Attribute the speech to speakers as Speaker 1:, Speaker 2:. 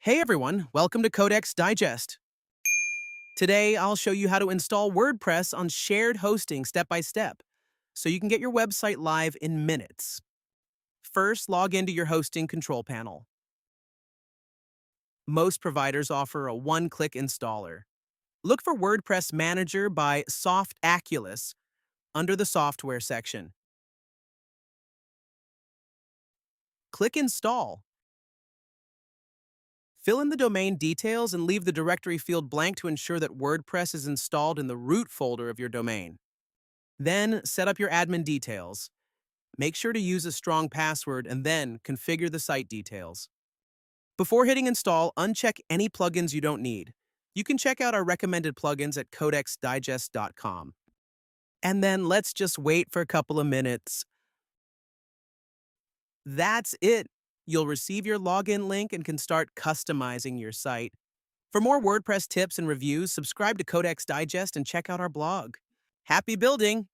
Speaker 1: Hey everyone, welcome to Codex Digest. Today I'll show you how to install WordPress on shared hosting step by step, so you can get your website live in minutes. First, log into your hosting control panel. Most providers offer a one-click installer. Look for WordPress Manager by Softaculous under the Software section. Click Install. Fill in the domain details and leave the directory field blank to ensure that WordPress is installed in the root folder of your domain. Then set up your admin details. Make sure to use a strong password and then configure the site details. Before hitting install, uncheck any plugins you don't need. You can check out our recommended plugins at codexdigest.com. And then let's just wait for a couple of minutes. That's it. You'll receive your login link and can start customizing your site. For more WordPress tips and reviews, subscribe to Codex Digest and check out our blog. Happy building!